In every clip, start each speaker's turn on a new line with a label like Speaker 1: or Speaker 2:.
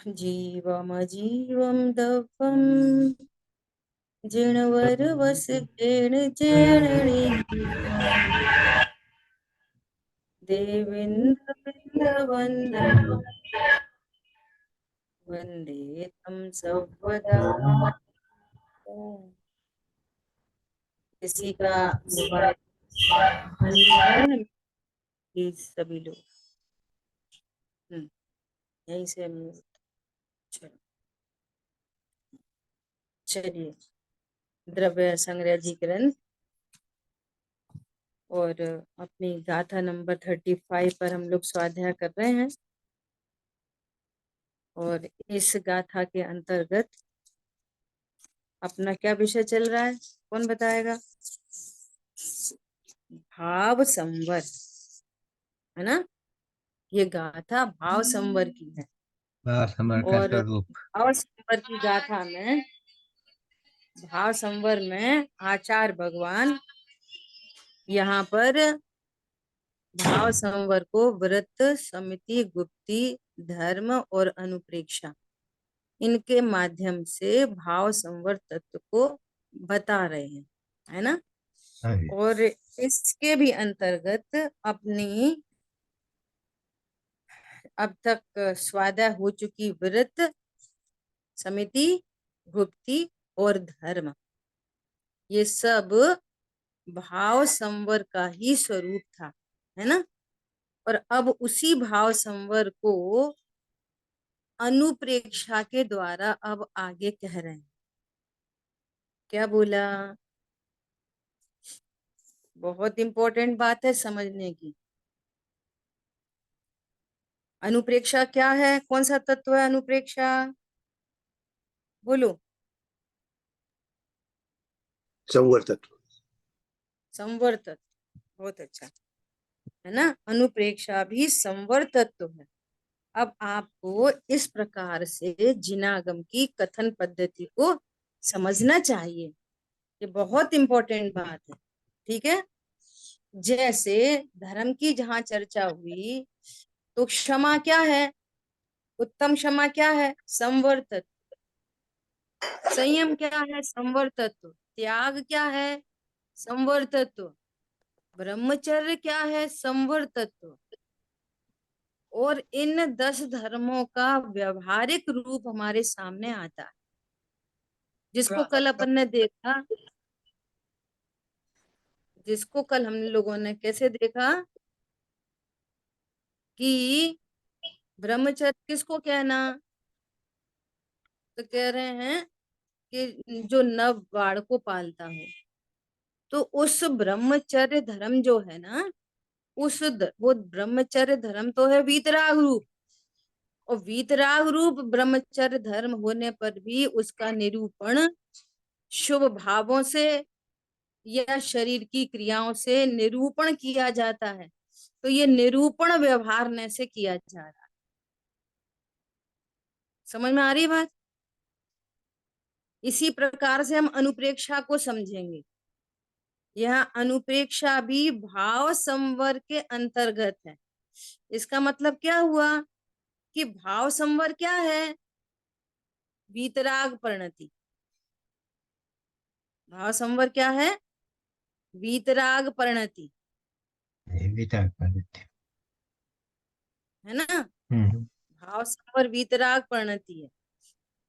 Speaker 1: जीवमजीवं दवं जिणवरवसकेण जेणणीत्वं देवेन्द्रवृन्दवन्दनं वन्दे तं सर्वदा। किसी का मोबाइल बंद है ना, प्लीज सभी लोग यहीं से म्यूट। चलो चलिए, द्रव्य संग्रह जी ग्रंथ और अपनी गाथा नंबर 35 पर हम लोग स्वाध्याय कर रहे हैं। और इस गाथा के अंतर्गत अपना क्या विषय चल रहा है, कौन बताएगा? भाव संवर, है ना? ये गाथा भाव संवर की है।
Speaker 2: समर का
Speaker 1: और
Speaker 2: स्वरूप।
Speaker 1: भाव संवर की गाथा में, भाव संवर में आचार्य भगवान यहाँ पर भाव संवर को व्रत, समिति, गुप्ति, धर्म और अनुप्रेक्षा, इनके माध्यम से भाव संवर तत्व को बता रहे हैं, है ना? और इसके भी अंतर्गत अपनी अब तक स्वाध्याय हो चुकी व्रत, समिति, गुप्ति और धर्म, ये सब भाव संवर का ही स्वरूप था, है ना? और अब उसी भाव संवर को अनुप्रेक्षा के द्वारा अब आगे कह रहे हैं। क्या बोला? बहुत इंपॉर्टेंट बात है समझने की। अनुप्रेक्षा क्या है? कौन सा तत्व है अनुप्रेक्षा? बोलो।
Speaker 3: संवर तत्व।
Speaker 1: संवर तत्व, बहुत अच्छा, है ना? अनुप्रेक्षा भी संवर तत्व है। अब आपको इस प्रकार से जिनागम की कथन पद्धति को समझना चाहिए, ये बहुत इंपॉर्टेंट बात है। ठीक है? जैसे धर्म की जहां चर्चा हुई तो क्षमा क्या है? उत्तम क्षमा क्या है? संवर तत्व। संयम क्या है? संवर तत्व। त्याग क्या है? संवर तत्व। ब्रह्मचर्य क्या है? संवर तत्व। और इन 10 धर्मों का व्यवहारिक रूप हमारे सामने आता है, जिसको कल अपन ने देखा, जिसको कल हम लोगों ने कैसे देखा कि ब्रह्मचर्य किसको कहना, तो कह रहे हैं कि जो नव बाड़ को पालता हो, तो उस ब्रह्मचर्य धर्म जो है ना, वो ब्रह्मचर्य धर्म तो है वीतराग रूप, और वीतराग रूप ब्रह्मचर्य धर्म होने पर भी उसका निरूपण शुभ भावों से या शरीर की क्रियाओं से निरूपण किया जाता है। तो ये निरूपण व्यवहार से किया जा रहा है। समझ में आ रही बात? इसी प्रकार से हम अनुप्रेक्षा को समझेंगे। यह अनुप्रेक्षा भी भाव संवर के अंतर्गत है। इसका मतलब क्या हुआ कि भाव संवर क्या है? वीतराग परिणति। भाव संवर क्या है? वीतराग परिणति, है ना? भाव संवर वीतराग परिणति है।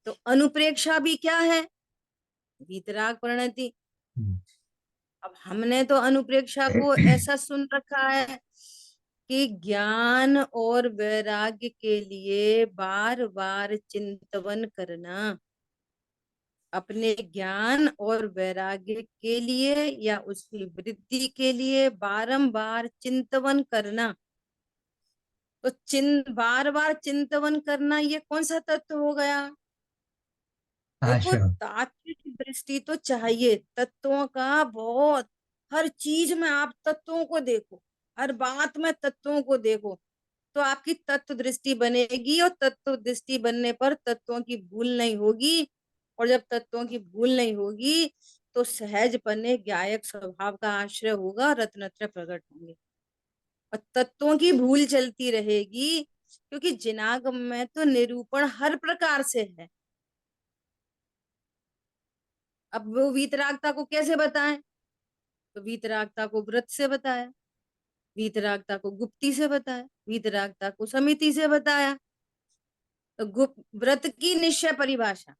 Speaker 1: तो अनुप्रेक्षा भी क्या है? वीतराग परिणति। अब हमने तो अनुप्रेक्षा को ऐसा सुन रखा है कि ज्ञान और वैराग्य के लिए बार बार चिंतवन करना, अपने ज्ञान और वैराग्य के लिए या उसकी वृद्धि के लिए बारंबार चिंतवन करना। तो बार बार चिंतवन करना, ये कौन सा तत्व हो गया? देखो, तात्विक दृष्टि तो चाहिए तत्वों का बहुत। हर चीज में आप तत्वों को देखो, हर बात में तत्वों को देखो, तो आपकी तत्व दृष्टि बनेगी। और तत्व दृष्टि बनने पर तत्वों की भूल नहीं होगी। और जब तत्वों की भूल नहीं होगी तो सहज पने गायक स्वभाव का आश्रय होगा, रत्नत्र प्रकट होंगे। और तत्वों की भूल चलती रहेगी क्योंकि जिनाग में तो निरूपण हर प्रकार से है। अब वो वीतरागता को कैसे बताएं? तो वीतरागता को व्रत से बताया, वीतरागता को गुप्ती से बताया, वीतरागता को समिति से बताया। तो गुप्त व्रत की निश्चय परिभाषा,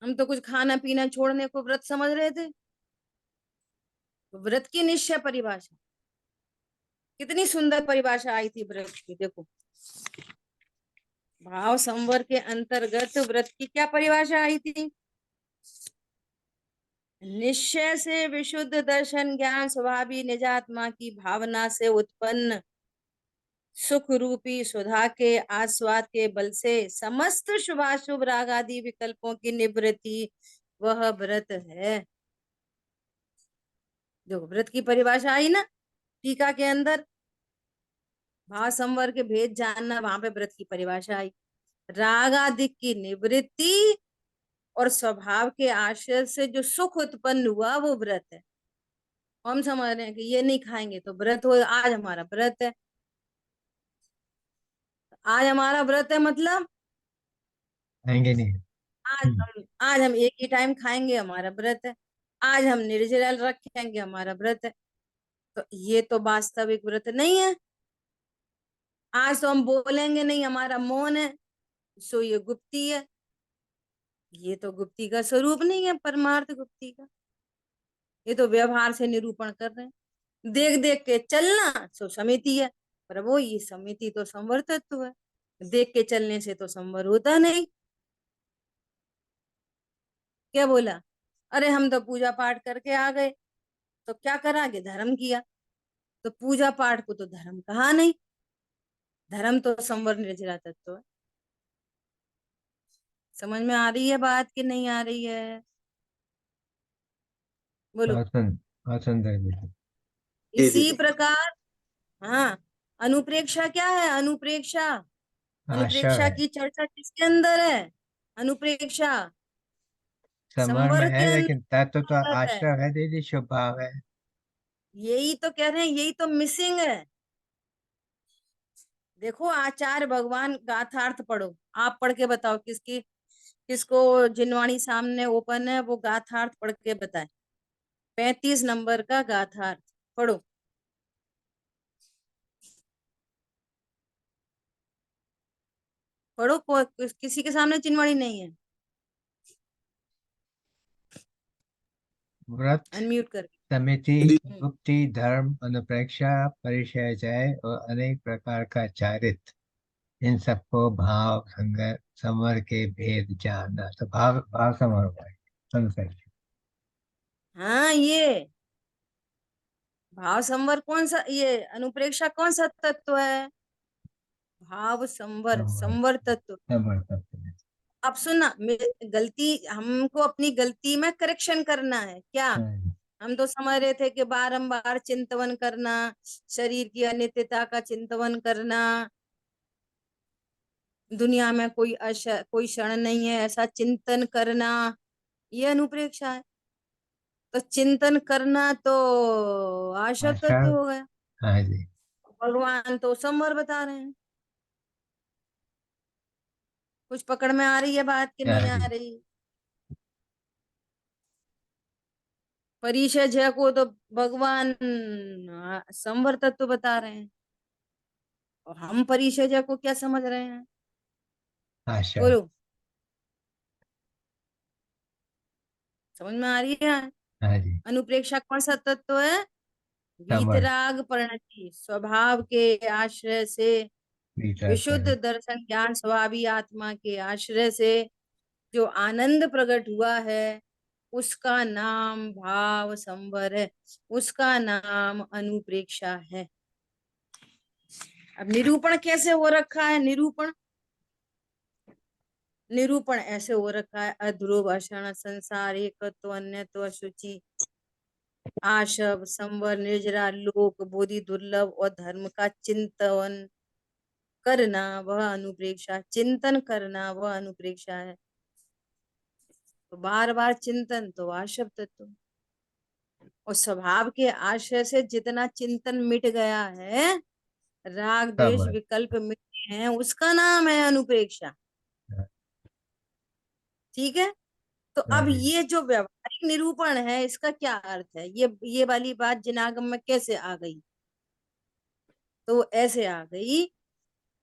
Speaker 1: हम तो कुछ खाना पीना छोड़ने को व्रत समझ रहे थे। तो व्रत की निश्चय परिभाषा, कितनी सुंदर परिभाषा आई थी व्रत की, देखो। भाव संवर के अंतर्गत व्रत की क्या परिभाषा आई थी? निश्चय से विशुद्ध दर्शन ज्ञान स्वभावी निजात्मा की भावना से उत्पन्न सुख रूपी सुधा के आस्वाद के बल से समस्त शुभाशुभ राग आदि विकल्पों की निवृत्ति, वह व्रत है। जो व्रत की परिभाषा आई ना टीका के अंदर, भाव संवर के भेद जानना, वहां पे व्रत की परिभाषा आई। राग आदि की निवृत्ति और स्वभाव के आश्रय से जो सुख उत्पन्न हुआ वो व्रत है। हम समझ रहे हैं कि ये नहीं खाएंगे तो व्रत हो, आज हमारा व्रत है। आज हमारा व्रत है मतलब
Speaker 2: खाएंगे नहीं।
Speaker 1: आज हम एक ही टाइम खाएंगे, हमारा व्रत है। आज हम निर्जल रखेंगे, हमारा व्रत है। तो ये तो वास्तविक व्रत नहीं है। आज तो हम बोलेंगे नहीं, हमारा मौन है, सो ये गुप्ती है। ये तो गुप्ती का स्वरूप नहीं है, परमार्थ गुप्ती का। ये तो व्यवहार से निरूपण कर रहे हैं। देख देख के चलना सो समिति है, पर वो ये समिति तो संवर तत्व है। देख के चलने से तो संवर होता नहीं। क्या बोला? अरे हम तो पूजा पाठ करके आ गए, तो क्या करा? आगे धर्म किया। तो पूजा पाठ को तो धर्म कहा नहीं, धर्म तो संवर निर्जरा तत्व है। समझ में आ रही है बात कि नहीं आ रही है? बोलो।
Speaker 2: सुंदर बिल्कुल।
Speaker 3: जी
Speaker 1: इसी
Speaker 3: दीदी।
Speaker 1: प्रकार, हाँ, अनुप्रेक्षा क्या है? अनुप्रेक्षा,
Speaker 2: आशा
Speaker 1: अनुप्रेक्षा
Speaker 2: है,
Speaker 1: की चर्चा किसके अंदर है? अनुप्रेक्षा
Speaker 2: समर में
Speaker 1: संवर
Speaker 2: है
Speaker 1: के
Speaker 2: लेकिन तत्व तो
Speaker 1: अंदर है।
Speaker 2: आश्रय है दीदी, शुभ भाव है।
Speaker 1: यही तो कह रहे हैं, यही तो मिसिंग है। देखो आचार्य भगवान गाथार्थ पढ़ो, आप पढ़ के बताओ किसकी, किसको जिनवाणी सामने ओपन है, वो गाथार्थ पढ़ के बताए। 35 नंबर का गाथार्थ पढ़ो। पढ़ो, किसी के सामने चिन्हवाणी नहीं है?
Speaker 2: व्रत,
Speaker 1: अनम्यूट करके।
Speaker 2: समिति,
Speaker 3: दीदी
Speaker 2: गुप्ति, धर्म, अनुप्रेक्षा, परिचय, जय और अनेक प्रकार का चारित्र, इन सबको भाव संगर समर के भेद जानना। तो भाव भाव समर हुआ है, संकर।
Speaker 1: हाँ, ये भाव संवर कौन सा, ये अनुप्रेक्षा कौन सा तत्व है? भाव संवर,
Speaker 2: समर,
Speaker 1: संवर तत्व।
Speaker 2: समर तत्व है।
Speaker 1: अब सुनना, गलती हमको अपनी गलती में करेक्शन करना है क्या?
Speaker 2: हाँ,
Speaker 1: हम तो समझ रहे थे कि बारंबार चिंतवन करना, शरीर की अनित्यता का चिंतवन करना, दुनिया में कोई क्षण नहीं है ऐसा चिंतन करना, ये अनुप्रेक्षा है। तो चिंतन करना तो आशा
Speaker 2: आशा।
Speaker 1: तत्व हो गया।
Speaker 2: हाँ जी।
Speaker 1: भगवान तो संवर बता रहे हैं। कुछ पकड़ में आ रही है बात कि
Speaker 2: हाँ
Speaker 1: नहीं आ
Speaker 2: जी।
Speaker 1: रही? परिचय जय को तो भगवान संवर तत्व बता रहे हैं, और हम परिचय जय को क्या समझ रहे हैं?
Speaker 2: आशा।
Speaker 1: बोलो, समझ में आ रही है?
Speaker 2: हाँ जी।
Speaker 1: अनुप्रेक्षा कौन सा तत्व है?
Speaker 2: समर,
Speaker 1: वीतराग परिणति स्वभाव के आश्रय से,
Speaker 2: विचार
Speaker 1: विशुद्ध
Speaker 2: पर।
Speaker 1: दर्शन ज्ञान स्वभावी आत्मा के आश्रय से जो आनंद प्रकट हुआ है, उसका नाम भाव संवर है, उसका नाम अनुप्रेक्षा है। अब निरूपण कैसे हो रखा है? निरूपण, निरूपण ऐसे हो रखा है, अध्रुव अषण संसार एकत्व अन्यत्व अशुचि आशव संवर निर्जरा लोक बोधि दुर्लभ और धर्म का चिंतन करना वह अनुप्रेक्षा, चिंतन करना वह अनुप्रेक्षा है। तो बार बार चिंतन तो आशव तत्व, और स्वभाव के आश्रय से जितना चिंतन मिट गया है राग द्वेष
Speaker 2: समर।
Speaker 1: विकल्प मिटे हैं, उसका नाम है अनुप्रेक्षा। ठीक है। तो अब ये जो व्यवहारिक निरूपण है, इसका क्या अर्थ है, ये वाली बात जिनागम में कैसे आ गई? तो ऐसे आ गई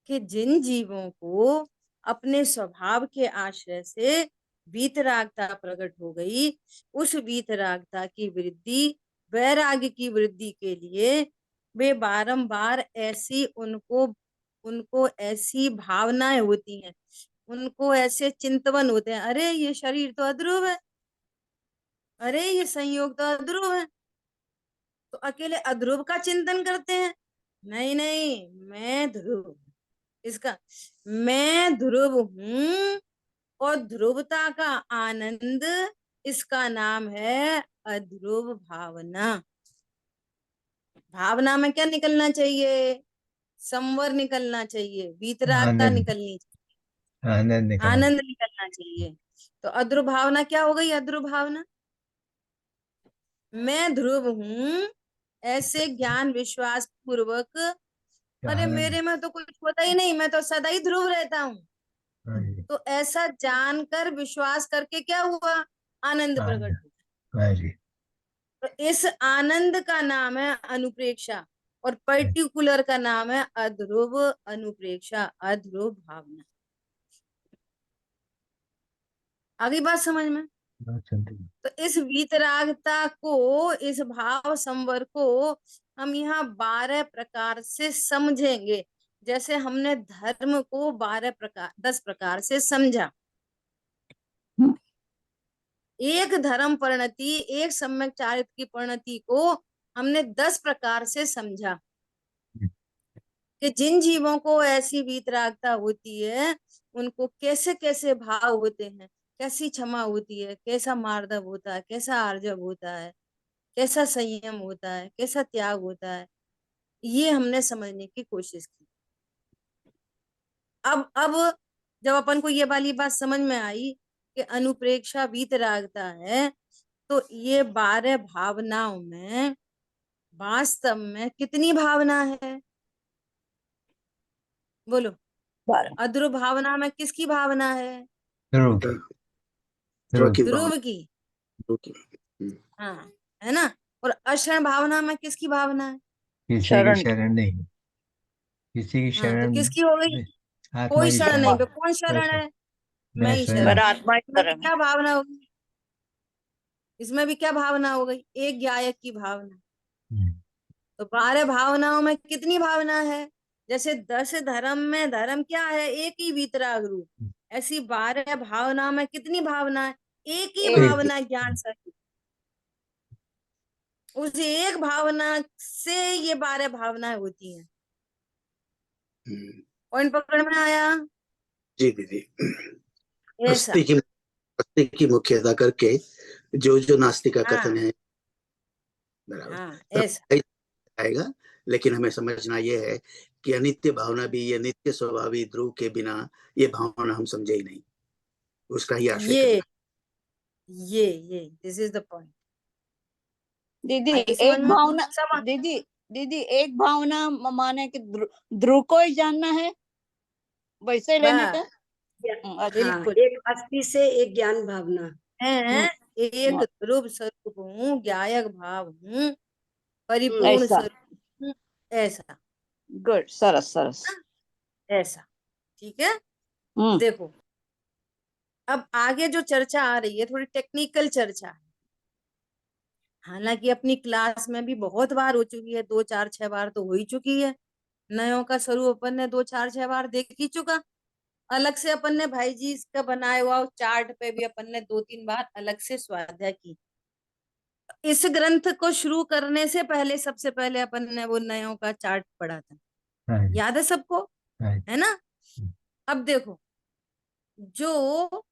Speaker 1: कि जिन जीवों को अपने स्वभाव के आश्रय से वीतरागता प्रकट हो गई, उस वीतरागता की वृद्धि वैराग्य की वृद्धि के लिए वे बारंबार ऐसी उनको उनको ऐसी भावनाएं होती हैं, उनको ऐसे चिंतवन होते हैं, अरे ये शरीर तो अध्रुव है, अरे ये संयोग तो अध्रुव है। तो अकेले अध्रुव का चिंतन करते हैं, नहीं नहीं, मैं ध्रुव हूं। इसका मैं ध्रुव हूं और ध्रुवता का आनंद, इसका नाम है अध्रुव भावना। भावना में क्या निकलना चाहिए? संवर निकलना चाहिए, वीतरागता
Speaker 2: आनंद,
Speaker 1: निकलनी
Speaker 2: आनंद
Speaker 1: चाहिए,
Speaker 2: निकलना
Speaker 1: आनंद निकलना चाहिए। तो अध्रुव भावना क्या हो गई? अध्रुव भावना, मैं ध्रुव हूं, ऐसे ज्ञान विश्वास पूर्वक,
Speaker 2: चाहिए।
Speaker 1: अरे
Speaker 2: आनंद।
Speaker 1: मेरे में तो कुछ होता ही नहीं, मैं तो सदा ही ध्रुव रहता हूँ।
Speaker 2: हाँ जी।
Speaker 1: तो ऐसा जानकर विश्वास करके क्या हुआ? आनंद प्रकट
Speaker 2: आनंद।
Speaker 1: हुआ।
Speaker 2: हाँ जी।
Speaker 1: तो इस आनंद का नाम है अनुप्रेक्षा, और पर्टिकुलर का नाम है अध्रुव अनुप्रेक्षा, अध्रुव भावना। आगे बात समझ में?
Speaker 2: बात सुनते हैं।
Speaker 1: तो इस वीतरागता को, इस भाव संवर को हम यहाँ 12 प्रकार से समझेंगे। जैसे हमने धर्म को 12 प्रकार 10 प्रकार से समझा। एक धर्म परिणति, एक सम्यक चारित्र की परिणति को हमने 10 प्रकार से समझा कि जिन जीवों को ऐसी वीतरागता होती है, उनको कैसे कैसे भाव होते हैं, कैसी क्षमा होती है, कैसा मार्दव होता है, कैसा आर्जव होता है, कैसा संयम होता है, कैसा त्याग होता है, ये हमने समझने की कोशिश की। अब जब अपन को ये वाली बात समझ में आई कि अनुप्रेक्षा वीतरागता है, तो ये 12 भावनाओं में वास्तव में कितनी भावना है? बोलो।
Speaker 4: 12।
Speaker 1: अध्रुव भावना में किसकी भावना है?
Speaker 2: ध्रुव की।
Speaker 3: ध्रुव
Speaker 2: ध्रुव
Speaker 3: की
Speaker 1: ध्रुव
Speaker 3: भावना।
Speaker 1: की।
Speaker 3: ध्रुव की।
Speaker 1: हाँ, है ना। और अशरण भावना में किसकी भावना है?
Speaker 2: किसी की
Speaker 4: शरण की।
Speaker 2: शरण नहीं, किसी की
Speaker 1: हाँ, तो
Speaker 2: शरण
Speaker 1: किसकी हो गई?
Speaker 2: नहीं, आत्मा
Speaker 1: कोई
Speaker 2: की
Speaker 1: शरण
Speaker 2: शरण।
Speaker 1: नहीं, तो कौन शरण
Speaker 2: वैसे
Speaker 1: है? मैं
Speaker 2: मैं
Speaker 1: ही
Speaker 2: स्वयं।
Speaker 1: शरण
Speaker 4: मेरा
Speaker 1: हूँ।
Speaker 4: आत्मा ही
Speaker 1: इसमें भी
Speaker 4: शरण है।
Speaker 1: क्या भावना होगी? इसमें भी क्या भावना हो गई? एक गायक की भावना।
Speaker 2: हम्म।
Speaker 1: तो 12 भावनाओं में कितनी भावना है? जैसे 10 धर्म में धर्म क्या है? एक ही वीतराग रूप। ऐसी 12 भावनाओं में कितनी भावना है? एक ही
Speaker 4: एक।
Speaker 2: एक।
Speaker 1: भावना, ज्ञान सहित। उस एक भावना से ये 12 भावनाएं होती हैं। पॉइंट पकड़ में आया?
Speaker 3: जी दीदी।
Speaker 1: ऐसा।
Speaker 3: अस्थि की मुख्यता करके जो जो नास्तिक का
Speaker 1: हाँ
Speaker 3: कथन है, बराबर
Speaker 1: हाँ,
Speaker 3: सब
Speaker 1: ऐसा।
Speaker 3: सही आएगा। लेकिन हमें समझना यह है कि अनित्य भावना भी, ये नित्य स्वभावी ध्रुव के बिना ये भावना हम समझे ही नहीं, उसका ही आश्रय
Speaker 1: ये
Speaker 3: करना।
Speaker 1: ये दिस इज द पॉइंट।
Speaker 4: दीदी
Speaker 1: आई समझ
Speaker 4: एक
Speaker 1: में?
Speaker 4: भावना।
Speaker 1: समझ।
Speaker 4: दीदी दीदी एक भावना माने कि ध्रुव को ही जानना है, वैसे लेने का।
Speaker 1: बस।
Speaker 4: अच्छा।
Speaker 5: हाँ,
Speaker 1: बिल्कुल
Speaker 5: एक अस्थि से एक ज्ञान भावना।
Speaker 1: है। एक
Speaker 4: हाँ,
Speaker 1: ध्रुव स्वरूप हूँ, ज्ञायक भाव हूँ, परिपूर्ण
Speaker 4: ऐसा।
Speaker 1: स्वरूप हूँ। ऐसा।
Speaker 4: गुड, सरस सरस।
Speaker 1: ना? ऐसा। ठीक है।
Speaker 4: हम्म।
Speaker 1: देखो, अब आगे जो चर्चा आ रही है थोड़ी टेक्निकल चर्चा है। हालांकि अपनी क्लास में भी बहुत बार हो चुकी है, 2 4 6 बार तो हो ही चुकी है। नयों का स्वरूप अपन ने 2 4 6 बार देख ही चुका। अलग से अपन ने भाई जी इसका बनाया हुआ चार्ट पे भी अपन ने 2 3 बार अलग से स्वाध्याय की। इस ग्रंथ को शुरू करने से पहले सबसे पहले अपन ने वो नयों का चार्ट पढ़ा था।
Speaker 2: हाँ जी।
Speaker 1: याद है सबको?
Speaker 2: हाँ जी।
Speaker 1: है ना? अब देखो, जो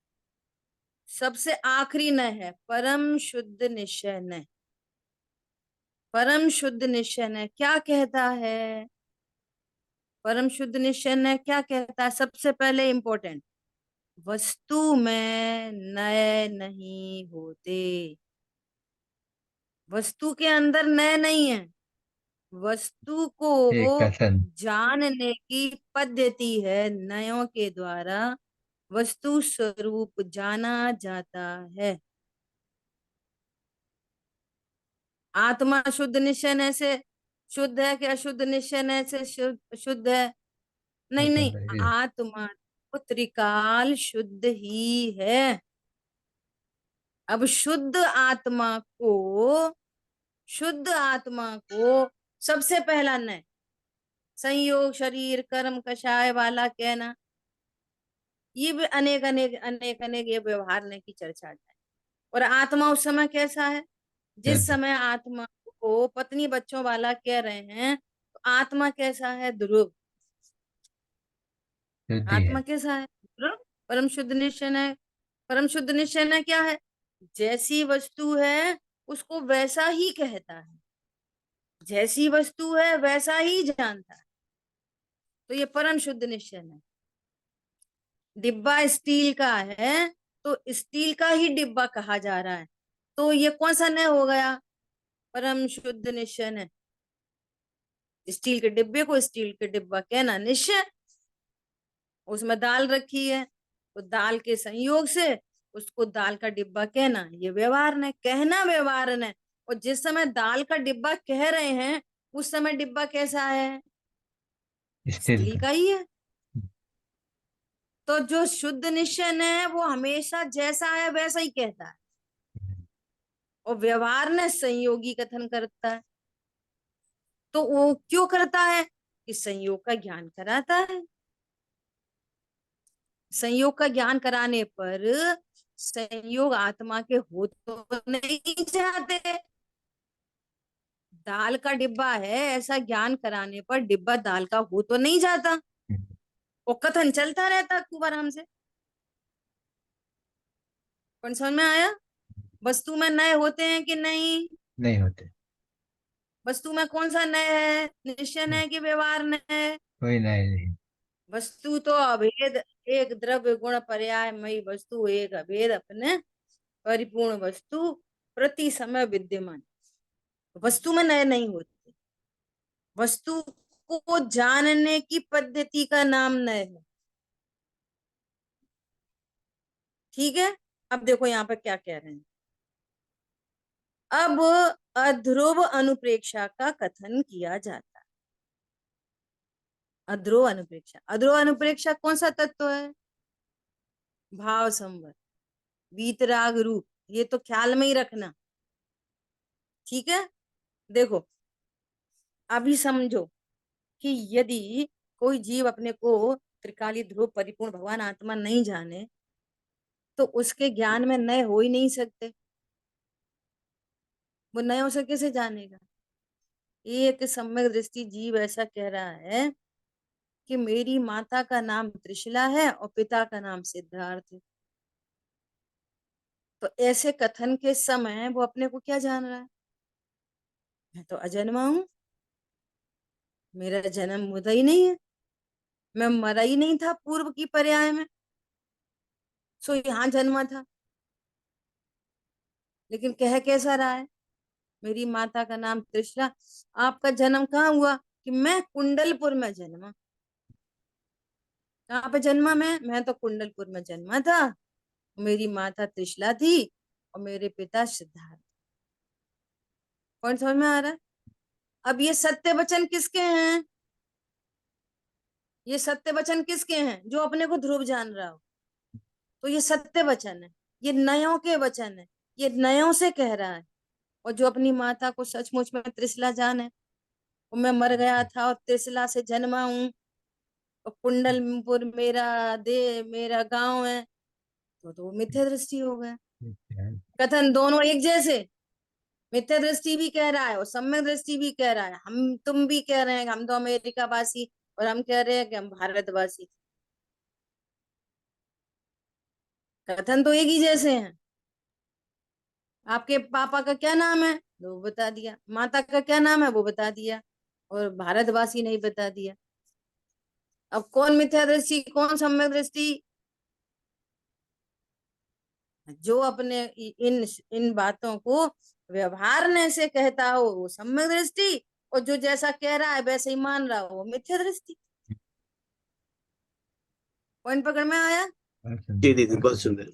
Speaker 1: सबसे आखिरी न है, परम शुद्ध निश्चय न। परम शुद्ध निश्चय न क्या कहता है? परम शुद्ध निश्चय न क्या कहता है? सबसे पहले इंपॉर्टेंट, वस्तु में नए नहीं होते। वस्तु के अंदर नए नहीं है। वस्तु
Speaker 2: एक
Speaker 1: को
Speaker 2: कथन।
Speaker 1: जानने की पद्धति है, नयों के द्वारा वस्तु स्वरूप जाना जाता है। आत्मा शुद्ध निश्चय से शुद्ध है कि अशुद्ध निश्चय से शुद्ध है? नहीं नहीं, आत्मा तो त्रिकाल शुद्ध ही है। अब शुद्ध आत्मा को सबसे पहला नय संयोग शरीर कर्म कषाय वाला कहना, ये भी अनेक अनेक अनेक अनेक ये व्यवहार ने की चर्चा है। और आत्मा उस समय कैसा है? जिस समय आत्मा को पत्नी बच्चों वाला कह रहे हैं, तो आत्मा कैसा है? ध्रुव। आत्मा कैसा है? ध्रुव। परम शुद्ध निश्चय है। परम शुद्ध निश्चय क्या है? जैसी वस्तु है उसको वैसा ही कहता है, जैसी वस्तु है वैसा ही जानता है। तो ये परम शुद्ध निश्चय है। डिब्बा स्टील का है तो स्टील का ही डिब्बा कहा जा रहा है, तो ये कौन सा नय हो गया? परम शुद्ध निश्चय है। स्टील के डिब्बे को स्टील के डिब्बा कहना निश्चय। उसमें दाल रखी है तो दाल के संयोग से उसको दाल का डिब्बा कहना, ये व्यवहार ने कहना, व्यवहार ने। और जिस समय दाल का डिब्बा कह रहे हैं उस समय डिब्बा कैसा है? स्टील का ही है। तो जो शुद्ध निश्चय है वो हमेशा जैसा है वैसा ही कहता है, और व्यवहार ने संयोगी कथन करता है। तो वो क्यों करता है? कि संयोग का ज्ञान कराता है। संयोग का ज्ञान कराने पर संयोग आत्मा के हो तो नहीं चाहते। दाल का डिब्बा है ऐसा ज्ञान कराने पर डिब्बा दाल का हो तो नहीं जाता, वो कथन चलता रहता खूब आराम से। कौन समझ में आया? वस्तु में नए होते हैं कि नहीं?
Speaker 2: नहीं होते।
Speaker 1: वस्तु में कौन सा नय है? निश्चय नय कि व्यवहार नय?
Speaker 2: कोई नहीं।
Speaker 1: वस्तु तो अभेद, एक द्रव्य गुण पर्यायमयी वस्तु, एक अभेद अपने परिपूर्ण वस्तु प्रति समय विद्यमान। वस्तु में नए नहीं होते, वस्तु को जानने की पद्धति का नाम नय है। ठीक है, अब देखो यहाँ पर क्या कह रहे हैं। अब अध्रुव अनुप्रेक्षा का कथन किया जाता है। अध्रुव अनुप्रेक्षा, अध्रुव अनुप्रेक्षा कौन सा तत्व है? भाव संवर, वीतराग रूप। ये तो ख्याल में ही रखना, ठीक है। देखो अभी समझो कि यदि कोई जीव अपने को त्रिकाली ध्रुव परिपूर्ण भगवान आत्मा नहीं जाने तो उसके ज्ञान में नए हो ही नहीं सकते। वो नयों से कैसे जानेगा? एक सम्यक दृष्टि जीव ऐसा कह रहा है कि मेरी माता का नाम त्रिशला है और पिता का नाम सिद्धार्थ है। तो ऐसे कथन के समय वो अपने को क्या जान रहा है? मैं तो अजन्मा हूं, मेरा जन्म हुआ ही नहीं है, मैं मरा ही नहीं था पूर्व की पर्याय में, सो यहाँ जन्मा था। लेकिन कह कैसा रहा है? मेरी माता का नाम त्रिशला। आपका जन्म कहाँ हुआ? कि मैं कुंडलपुर में जन्मा। कहाँ पे जन्मा? मैं तो कुंडलपुर में जन्मा था। मेरी माता त्रिशला थी और मेरे पिता सिद्धार्थ। कौन समझ में आ रहा है? अब ये सत्य वचन किसके हैं? ये सत्य वचन किसके हैं? जो अपने को ध्रुव जान रहा हो। तो ये सत्य वचन है, ये नयों के वचन है, ये नयों से कह रहा है। और जो अपनी माता को सचमुच में त्रिशला जाने, और मैं मर गया था और त्रिशला से जन्मा हूं, और कुंडलपुर मेरा दे मेरा गांव है, तो मिथ्या दृष्टि हो गया। कथन दोनों एक जैसे, मिथ्या दृष्टि भी कह रहा है और सम्यक दृष्टि भी कह रहा है। हम तुम भी कह रहे हैं हम तो अमेरिका वासी, और हम कह रहे हैं कि हम भारतवासी। कथन तो एक ही जैसे हैं। आपके पापा का क्या नाम है? तो वो बता दिया। माता का क्या नाम है? वो बता दिया। और भारतवासी नहीं बता दिया। अब कौन मिथ्या दृष्टि कौन सम्यक दृष्टि? जो अपने इन इन बातों को व्यवहार ने से कहता हो वो सम्यक दृष्टि, और जो जैसा कह रहा है वैसे ही मान रहा हो, मिथ्या दृष्टि। पॉइंट पकड़ में आया?
Speaker 3: जी दीदी, बहुत सुंदर।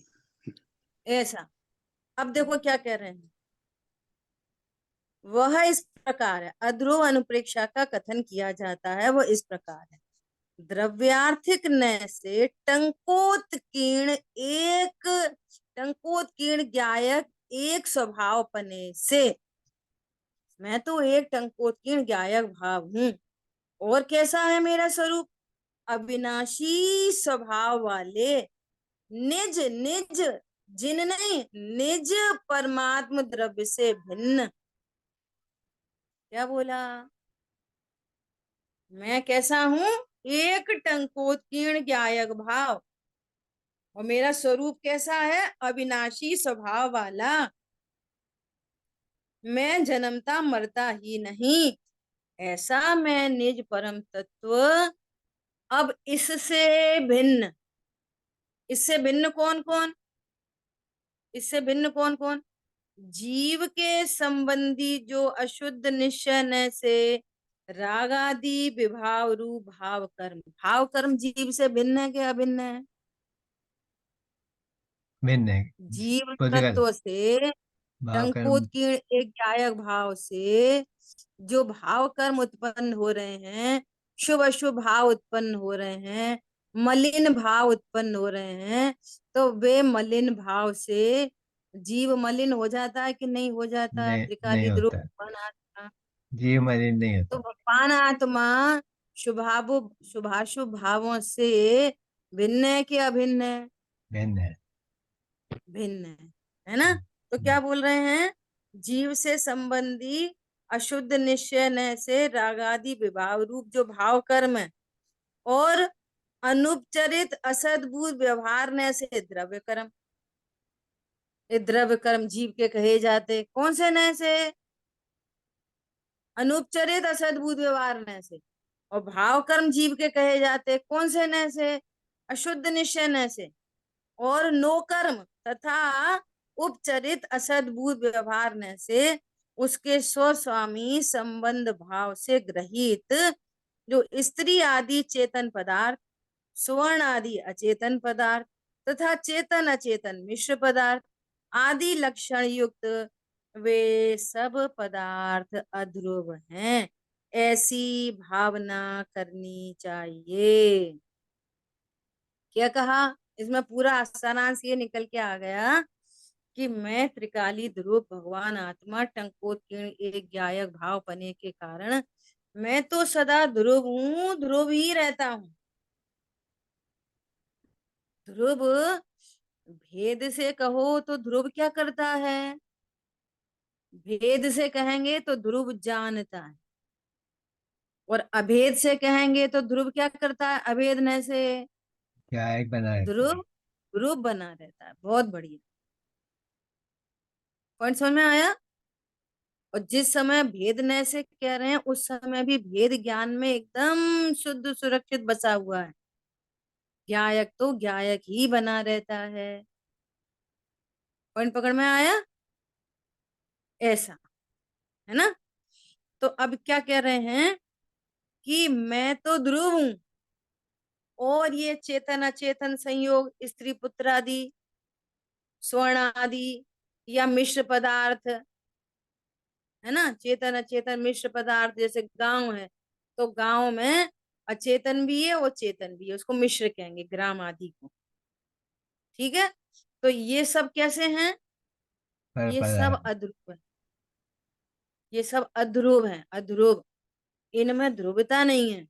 Speaker 1: ऐसा। अब देखो क्या कह रहे हैं, वह इस प्रकार है, अध्रुव अनुप्रेक्षा का कथन किया जाता है, वह इस प्रकार है। द्रव्यार्थिक न से टंकोत्कीर्ण ज्ञायक एक स्वभाव पने से, मैं तो एक टंकोत्कीर्ण ज्ञायक भाव हूं, और कैसा है मेरा स्वरूप? अविनाशी स्वभाव वाले निज निज जिन नहीं, निज परमात्म द्रव्य से भिन्न। क्या बोला? मैं कैसा हूं? एक टंकोत्कीर्ण ज्ञायक भाव, और मेरा स्वरूप कैसा है? अविनाशी स्वभाव वाला। मैं जन्मता मरता ही नहीं, ऐसा मैं निज परम तत्व। अब इससे भिन्न, इससे भिन्न कौन कौन? इससे भिन्न कौन कौन? जीव के संबंधी जो अशुद्ध निश्चय न से राग आदि विभाव रूप भाव कर्म, भाव कर्म जीव से भिन्न है कि अभिन्न है?
Speaker 2: भिन्न है।
Speaker 1: जीव
Speaker 2: पुद्गल
Speaker 1: तत्व से
Speaker 2: भाव कर्म
Speaker 1: टंकोत्कीर्ण एक गायक भाव से जो भाव कर्म उत्पन्न हो रहे हैं, शुभ अशुभ भाव उत्पन्न हो रहे हैं, मलिन भाव उत्पन्न हो रहे हैं, तो वे मलिन भाव से जीव मलिन हो जाता है कि नहीं हो जाता है?
Speaker 2: नहीं
Speaker 1: त्रिकाली ध्रुव
Speaker 2: होता।
Speaker 1: भगवान आत्मा।
Speaker 2: जीव मलिन नहीं
Speaker 1: तो
Speaker 2: होता।
Speaker 1: भगवान आत्मा शुभाशुभ भावों से भिन्न है कि अभिन्न है?
Speaker 2: भिन्न है।
Speaker 1: भिन्न है ना? तो क्या बोल रहे हैं? जीव से संबंधी अशुद्ध निश्चय न से रागादि विभाव रूप जो भाव कर्म है, और अनुपचरित असद्भुत व्यवहार न से द्रव्य कर्म। ये द्रव्य कर्म जीव के कहे जाते कौन से न से? अनुपचरित असद्भुत व्यवहार न से। और भाव कर्म जीव के कहे जाते कौन से न से? अशुद्ध निश्चय न से। और नो कर्म तथा उपचरित असद्भुत व्यवहार न से उसके स्वस्वामी संबंध भाव से ग्रहित जो स्त्री आदि चेतन पदार्थ, स्वर्ण आदि अचेतन पदार्थ तथा चेतन अचेतन मिश्र पदार्थ आदि लक्षण युक्त वे सब पदार्थ अध्रुव हैं, ऐसी भावना करनी चाहिए। क्या कहा? इसमें पूरा सारांश ये निकल के आ गया कि मैं त्रिकाली ध्रुव भगवान आत्मा टंकोत्कीर्ण एक ज्ञायक भाव पने के कारण मैं तो सदा ध्रुव हूँ, ध्रुव ही रहता हूँ। ध्रुव भेद से कहो तो ध्रुव क्या करता है? भेद से कहेंगे तो ध्रुव जानता है, और अभेद से कहेंगे तो ध्रुव क्या करता है? अभेदने से
Speaker 2: क्या एक बना रहता है।
Speaker 1: ध्रुव ध्रुव बना रहता है। बहुत बढ़िया पॉइंट समझ में आया? और जिस समय भेद न से कह रहे हैं उस समय भी भेद ज्ञान में एकदम शुद्ध सुरक्षित बसा हुआ है। ज्ञायक तो ज्ञायक ही बना रहता है। पॉइंट पकड़ में आया? ऐसा है ना? तो अब क्या कह रहे हैं कि मैं तो ध्रुव हूं, और ये चेतन अचेतन संयोग स्त्री पुत्र आदि स्वर्ण आदि या मिश्र पदार्थ है ना, चेतन अचेतन मिश्र पदार्थ, जैसे गांव है तो गांव में अचेतन भी है और चेतन भी है, उसको मिश्र कहेंगे ग्राम आदि को। ठीक है? तो ये सब कैसे हैं?
Speaker 2: पर
Speaker 1: ये सब
Speaker 2: पदार्थ
Speaker 1: अध्रुव है। ये सब अध्रुव है, अध्रुव। इनमें ध्रुवता नहीं है।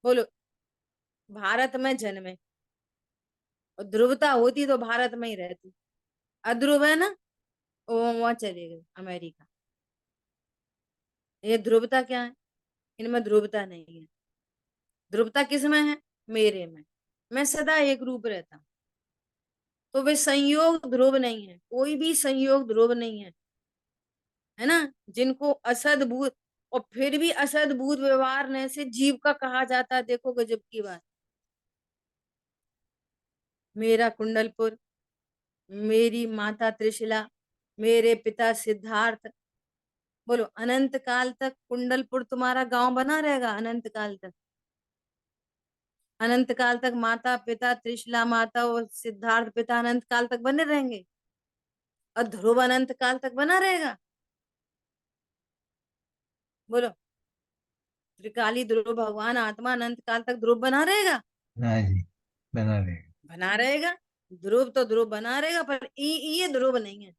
Speaker 1: बोलो, भारत में जन्मे और ध्रुवता होती तो भारत में ही रहती। अध्रुव है ना, वो वहां चले गए अमेरिका। ये ध्रुवता क्या है? इनमें ध्रुवता नहीं है। ध्रुवता किसमें है? मेरे में। मैं सदा एक रूप रहता हूं। तो वे संयोग ध्रुव नहीं है, कोई भी संयोग ध्रुव नहीं है, है ना? जिनको असद्भुत, और फिर भी असद्भुत व्यवहार ने से जीव का कहा जाता है। देखो गजब की बात। मेरा कुंडलपुर, मेरी माता त्रिशिला, मेरे पिता सिद्धार्थ, बोलो, अनंत काल तक कुंडलपुर तुम्हारा गांव बना रहेगा? अनंत काल तक? अनंत काल तक माता पिता, त्रिशला माता और सिद्धार्थ पिता अनंत काल तक बने रहेंगे? और ध्रुव अनंत काल तक बना रहेगा? बोलो, त्रिकाली ध्रुव भगवान आत्मा अनंत काल तक ध्रुव बना रहेगा?
Speaker 2: हाँ जी, बना रहेगा।
Speaker 1: बना रहेगा। ध्रुव तो ध्रुव बना रहेगा, पर ये ध्रुव नहीं है।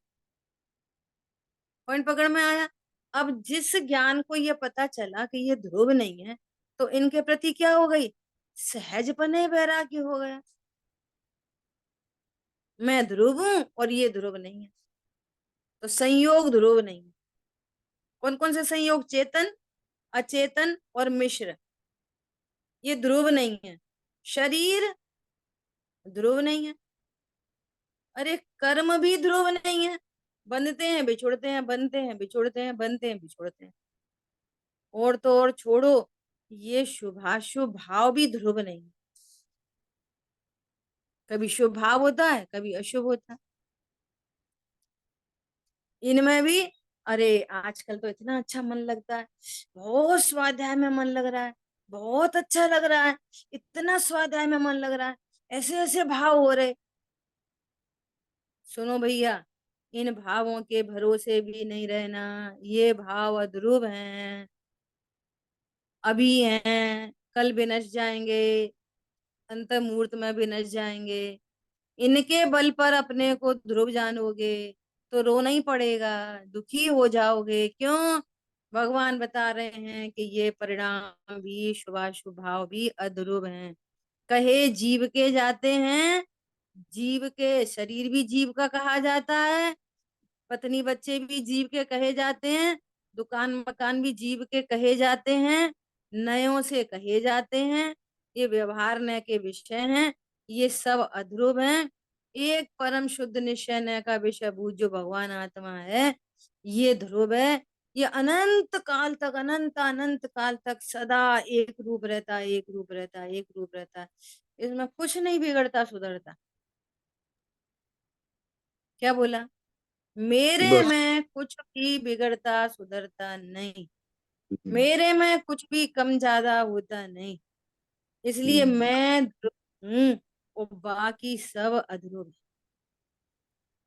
Speaker 1: पॉइंट पकड़ में आया? अब जिस ज्ञान को ये पता चला कि ये ध्रुव नहीं है, तो इनके प्रति क्या हो गई? सहजपने वैराग्य हो गया। मैं ध्रुव हूं और ये ध्रुव नहीं है, तो संयोग ध्रुव नहीं है। कौन कौन से संयोग? चेतन, अचेतन और मिश्र, ये ध्रुव नहीं है। शरीर ध्रुव नहीं है। अरे कर्म भी ध्रुव नहीं है, बनते हैं बिछुड़ते हैं, बनते हैं बिछुड़ते हैं, बनते हैं बिछुड़ते हैं। और तो और छोड़ो, ये शुभाशुभ भाव भी ध्रुव नहीं है। कभी शुभ भाव होता है, कभी अशुभ होता है। इनमें भी, अरे आजकल तो इतना अच्छा मन लगता है, बहुत स्वाध्याय में मन लग रहा है, बहुत अच्छा लग रहा है, इतना स्वाध्याय में मन लग रहा है, ऐसे ऐसे भाव हो रहे। सुनो भैया, इन भावों के भरोसे भी नहीं रहना। ये भाव अध्रुव हैं, अभी हैं, कल भी नश जाएंगे, अंत मुहूर्त में भी नश जाएंगे। इनके बल पर अपने को ध्रुव जानोगे तो रोना ही पड़ेगा, दुखी हो जाओगे। क्यों? भगवान बता रहे हैं कि ये परिणाम भी, शुभाशुभ भाव भी अध्रुव हैं। कहे जीव के जाते हैं, जीव के शरीर भी जीव का कहा जाता है, पत्नी बच्चे भी जीव के कहे जाते हैं, दुकान मकान भी जीव के कहे जाते हैं, नयों से कहे जाते हैं। ये व्यवहार नय के विषय हैं, ये सब अध्रुव हैं। एक परम शुद्ध निश्चय नय का विषय भूत जो भगवान आत्मा है, ये ध्रुव है। ये अनंत काल तक, अनंत अनंत काल तक सदा एक रूप रहता है, एक रूप रहता है, एक रूप रहता है। इसमें कुछ नहीं बिगड़ता सुधरता। क्या बोला? मेरे
Speaker 3: बस।
Speaker 1: में कुछ भी बिगड़ता सुधरता नहीं,
Speaker 3: हम्म,
Speaker 1: मेरे में कुछ भी कम ज्यादा होता नहीं, इसलिए
Speaker 3: हम्म,
Speaker 1: मैं ध्रुव हूँ और बाकी सब अध्रुव है।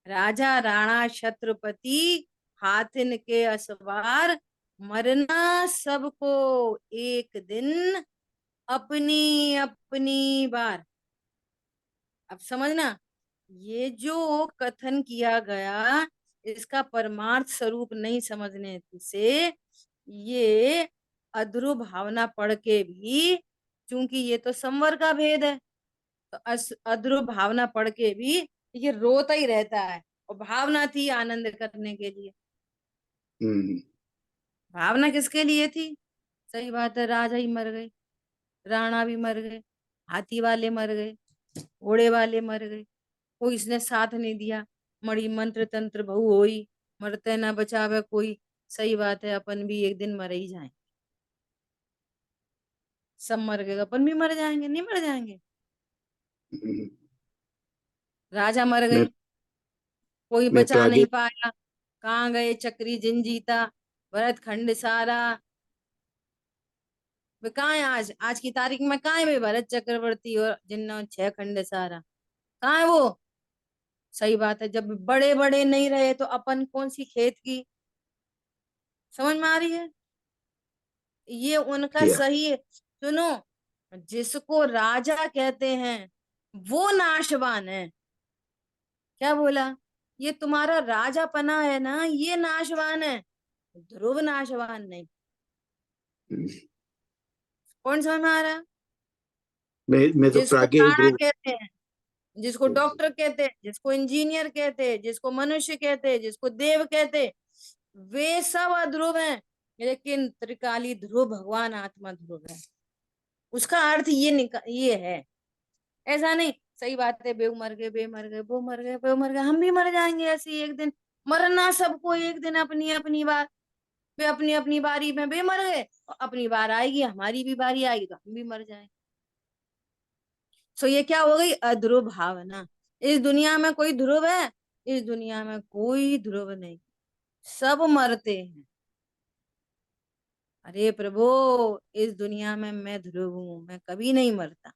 Speaker 1: राजा राणा छत्रपति हाथिन के असवार, मरना सबको एक दिन, अपनी अपनी बार। अब समझना, ये जो कथन किया गया, इसका परमार्थ स्वरूप नहीं समझने से ये अध्रुव भावना पढ़ के भी, क्योंकि ये तो संवर का भेद है, तो अध्रुव भावना पढ़ के भी ये रोता ही रहता है। और भावना थी आनंद करने के लिए।
Speaker 3: हम्म,
Speaker 1: भावना किसके लिए थी? सही बात है, राजा ही मर गए, राणा भी मर गए, हाथी वाले मर गए, घोड़े वाले मर गए, कोई इसने साथ नहीं दिया। मणि मंत्र तंत्र बहु होई, मरते ना बचावे कोई। सही बात है, अपन भी एक दिन मर ही जाएंगे। सब मर गए, अपन भी मर जाएंगे, नहीं मर जाएंगे?
Speaker 3: हम्म।
Speaker 1: राजा मर
Speaker 3: मैं
Speaker 1: गए, कोई
Speaker 3: मैं तो
Speaker 1: बचा
Speaker 3: आगे।
Speaker 1: नहीं पाया। कहाँ गए चक्री जिन जीता, भरत खंड सारा? वे कहाँ है आज? आज की तारीख में कहाँ है वे भरत चक्रवर्ती और जिन्होंने 6 खंड सारा? कहाँ है वो? सही बात है, जब बड़े बड़े नहीं रहे तो अपन कौन सी खेत की? समझ में आ रही है? ये उनका
Speaker 3: किया।
Speaker 1: सही है। सुनो, जिसको राजा कहते हैं वो नाशवान है। क्या बोला? ये तुम्हारा राजापना है ना, ये नाशवान है, ध्रुव नाशवान नहीं।
Speaker 3: हम्म,
Speaker 1: कौन समझ में आ रहा?
Speaker 3: मैं तो
Speaker 1: जिसको
Speaker 3: प्राज्ञ
Speaker 1: राणा
Speaker 3: ध्रुव।
Speaker 1: कहते हैं, जिसको डॉक्टर कहते हैं, जिसको इंजीनियर कहते हैं, जिसको मनुष्य कहते हैं, जिसको देव कहते हैं, वे सब अध्रुव हैं। लेकिन त्रिकाली ध्रुव भगवान आत्मा ध्रुव है। उसका अर्थ ये है, ऐसा नहीं। सही बात है, बे मर गए, बे मर गए, वो मर गए, बे मर गए, हम भी मर जाएंगे ऐसे ही एक दिन। मरना सबको एक दिन, अपनी अपनी बार। वे अपनी अपनी बारी में बे मर गए, और अपनी बार आएगी, हमारी भी बारी आएगी तो हम भी मर जाएंगे। सो ये क्या हो गई? अध्रुव भावना। इस दुनिया में कोई ध्रुव है? इस दुनिया में कोई ध्रुव नहीं, सब मरते हैं। अरे प्रभु, इस दुनिया में मैं ध्रुव हूं, मैं कभी नहीं मरता।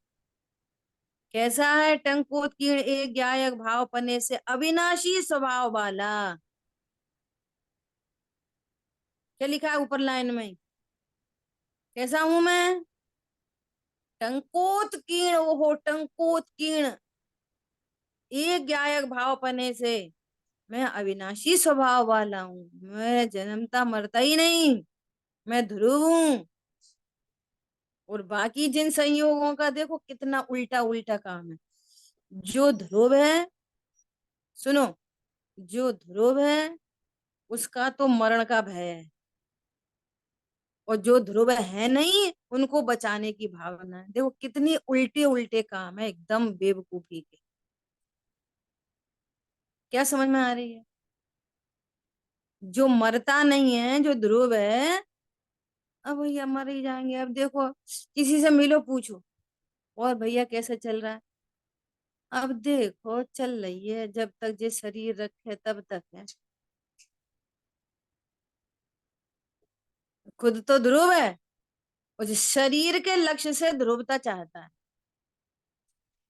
Speaker 1: कैसा है? टंकोत्कीर्ण एक गायक भाव पने से अविनाशी स्वभाव वाला। क्या लिखा है ऊपर लाइन में? कैसा हूं मैं? टंकोत्कीर्ण, ओहो टंकोत्कीर्ण एक गायक भाव पने से मैं अविनाशी स्वभाव वाला हूं, मैं जन्मता मरता ही नहीं, मैं ध्रुव हूं। और बाकी जिन संयोगों का देखो कितना उल्टा उल्टा काम है। जो ध्रुव है, सुनो, जो ध्रुव है उसका तो मरण का भय है, और जो ध्रुव है नहीं उनको बचाने की भावना है। देखो कितनी उल्टे उल्टे काम है, एकदम बेवकूफी के। क्या समझ में आ रही है? जो मरता नहीं है, जो ध्रुव है, अब भैया मर ही जाएंगे। अब देखो किसी से मिलो, पूछो और भैया कैसे चल रहा है? अब देखो चल रही है, जब तक जे शरीर रखे तब तक है। खुद तो ध्रुव है, और जो शरीर के लक्ष्य से ध्रुवता चाहता है।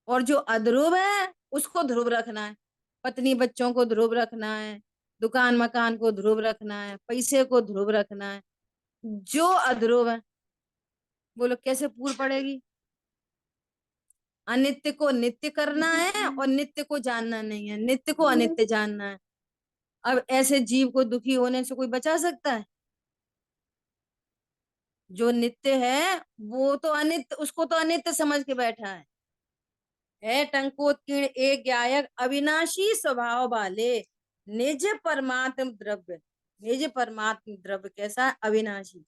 Speaker 1: और जो अध्रुव है उसको ध्रुव रखना है, पत्नी बच्चों को ध्रुव रखना है, दुकान मकान को ध्रुव रखना है, पैसे को ध्रुव रखना है। जो अध्रुव है, बोलो कैसे पूर पड़ेगी? अनित्य को नित्य करना है और नित्य को जानना नहीं है, नित्य को अनित्य जानना है। अब ऐसे जीव को दुखी होने से कोई बचा सकता है? जो नित्य है वो तो अनित्य, उसको तो अनित्य समझ के बैठा है टंकोत्कीर्ण एक गायक अविनाशी स्वभाव वाले निज परमात्म द्रव्य। निज परमात्म द्रव्य कैसा? अविनाशी,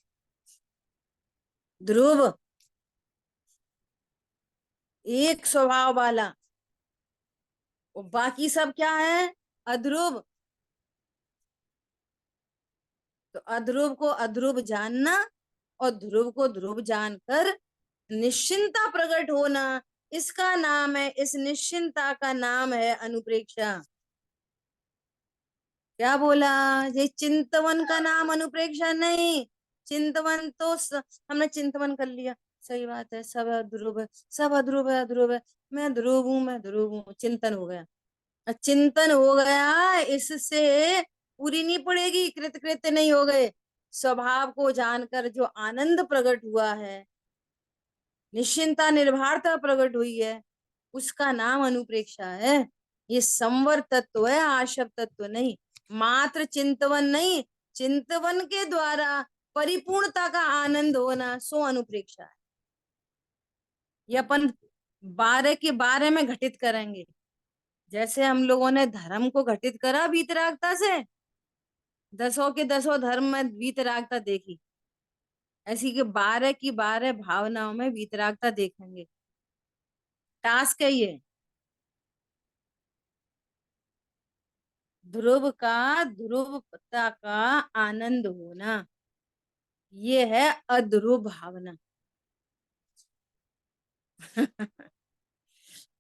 Speaker 1: ध्रुव, एक स्वभाव वाला। और बाकी सब क्या है? अध्रुव। तो अध्रुव को अध्रुव जानना और ध्रुव को ध्रुव जानकर निश्चिंता प्रकट होना, इसका नाम है, इस निश्चिंता का नाम है अनुप्रेक्षा। क्या बोला? ये चिंतवन का नाम अनुप्रेक्षा नहीं। चिंतवन तो हमने चिंतवन कर लिया, सही बात है, सब अध्रुव है, सब अध्रुव है, अध्रुव है, मैं ध्रुव हूं, मैं ध्रुव हूं, चिंतन हो गया। चिंतन हो गया, इससे पूरी नहीं पड़ेगी, कृतकृत्य नहीं हो गए। स्वभाव को जानकर जो आनंद प्रकट हुआ है, निश्चिंता निर्भरता प्रकट हुई है, उसका नाम अनुप्रेक्षा है। ये संवर तत्व है, आशव तत्व नहीं। मात्र चिंतवन नहीं, चिंतवन के द्वारा परिपूर्णता का आनंद होना, सो अनुप्रेक्षा है। ये अपन 12 के 12 में घटित करेंगे। जैसे हम लोगों ने धर्म को घटित करा वीतरागता से, 10 के 10 धर्म में वीतरागता देखी, ऐसी के 12 की 12 भावनाओं में वीतरागता देखेंगे। टास्क है ये। ध्रुव का, ध्रुवता का आनंद होना, ये है अध्रुव भावना।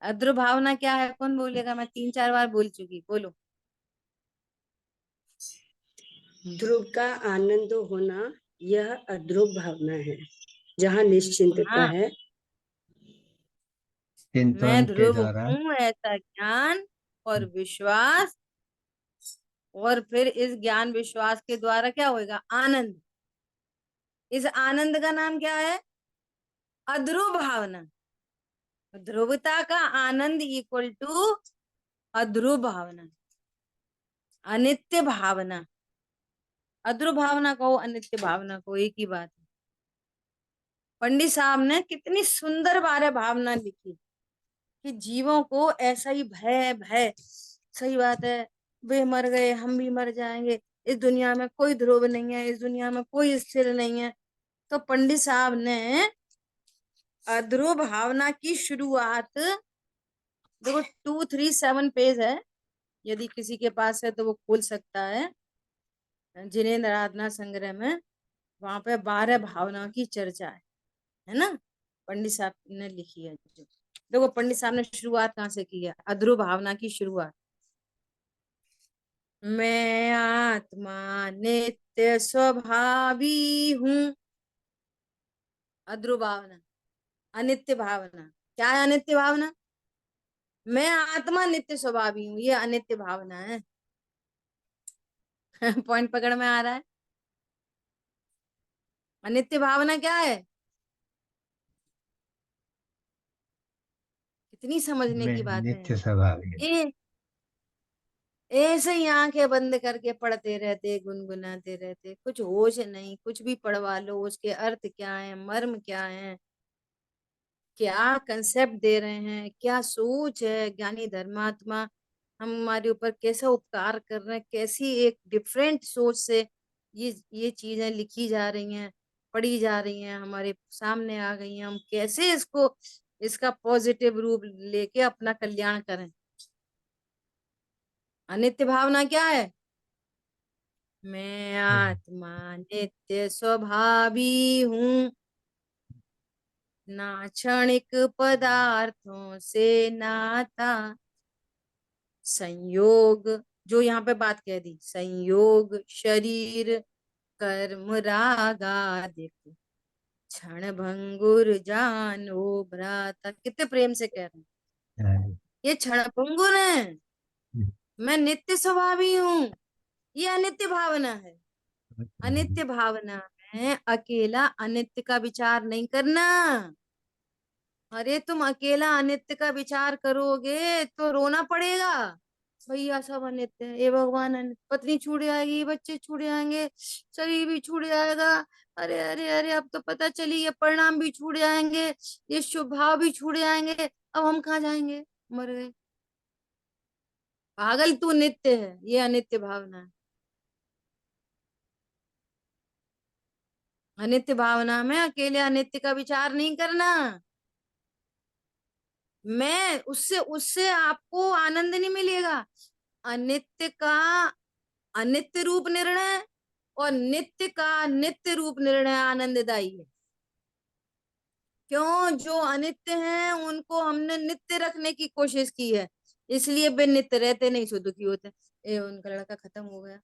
Speaker 1: अध्रुव भावना क्या है? कौन बोलेगा? मैं 3-4 बार बोल चुकी, बोलो।
Speaker 5: ध्रुव का आनंद होना, यह अध्रुव भावना है, जहाँ निश्चिंतता
Speaker 1: हाँ,
Speaker 5: है।
Speaker 1: मैं
Speaker 2: चिंतन के
Speaker 1: ध्रुव
Speaker 2: द्वारा
Speaker 1: हूं, ऐसा ज्ञान और विश्वास, और फिर इस ज्ञान विश्वास के द्वारा क्या होगा? आनंद। इस आनंद का नाम क्या है? अध्रुव भावना। ध्रुवता का आनंद इक्वल टू अध्रुव भावना, अनित्य भावना। अध्रुव भावना को, अनित्य भावना को एक ही बात है। पंडित साहब ने कितनी सुंदर 12 भावना लिखी कि जीवों को ऐसा ही भय भय, सही बात है, वे मर गए हम भी मर जाएंगे, इस दुनिया में कोई ध्रुव नहीं है, इस दुनिया में कोई स्थिर नहीं है। तो पंडित साहब ने अध्रुव भावना की शुरुआत, देखो 237 पेज है, यदि किसी के पास है तो वो खोल सकता है, जिनेन्द्र आराधना संग्रह में। वहां पे 12 भावनाओं की चर्चा है ना, पंडित साहब ने लिखी है जो। देखो पंडित साहब ने शुरुआत कहाँ से की है? अध्रुव भावना की शुरुआत। मैं आत्मा नित्य स्वभावी हूँ, अध्रुव भावना, अनित्य भावना। क्या है अनित्य भावना? मैं आत्मा नित्य स्वभावी हूँ, ये अनित्य भावना है। पॉइंट पकड़ में आ रहा है? अनित्य भावना क्या है? कितनी समझने
Speaker 2: मैं
Speaker 1: की बातें
Speaker 2: नित्य
Speaker 1: हैं।
Speaker 2: स्वभावी हूँ।
Speaker 1: ये ऐसे ही आंखें बंद करके पढ़ते रहते, गुनगुनाते रहते, कुछ होश नहीं। कुछ भी पढ़वा लो, उसके अर्थ क्या है, मर्म क्या है, क्या कंसेप्ट दे रहे हैं, क्या सोच है ज्ञानी धर्मात्मा, हम हमारे ऊपर कैसा उपकार कर रहे हैं, कैसी एक डिफरेंट सोच से ये चीजें लिखी जा रही हैं, पढ़ी जा रही हैं, हमारे सामने आ गई हैं। हम कैसे इसको, इसका पॉजिटिव रूप लेके अपना कल्याण करें। अनित्य भावना क्या है? मैं आत्मा नित्य स्वभावी हूँ, ना क्षणिक पदार्थों से नाता, संयोग, जो यहाँ पे बात कह दी, संयोग शरीर कर्म राग आदिक, क्षण भंगुर जानो भ्राता। कितने प्रेम से कह रहे हैं,
Speaker 2: हाँ,
Speaker 1: ये क्षण भंगुर है, मैं नित्य स्वभावी हूँ, ये अनित्य भावना है। अनित्य भावना में अकेला अनित्य का विचार नहीं करना। अरे तुम अकेला अनित्य का विचार करोगे तो रोना पड़ेगा, भैया सब अनित्य है, ये भगवान अनित्य, पत्नी छूट जाएगी, बच्चे छूट जाएंगे, शरीर भी छूट जाएगा, अरे अरे अरे अब तो पता चली ये परिणाम भी छूट जाएंगे, ये शुभ भाव भी छूट जाएंगे, अब हम कहाँ जाएंगे, मर गए। पागल, तू नित्य है, ये अनित्य भावना है। अनित्य भावना में अकेले अनित्य का विचार नहीं करना। मैं उससे उससे आपको आनंद नहीं मिलेगा। अनित्य का अनित्य रूप निर्णय और नित्य का नित्य रूप निर्णय आनंददायी है। क्यों? जो अनित्य हैं उनको हमने नित्य रखने की कोशिश की है, इसलिए वे नित्य रहते नहीं, सो दुखी होते हैं। ए उनका लड़का खत्म हो गया,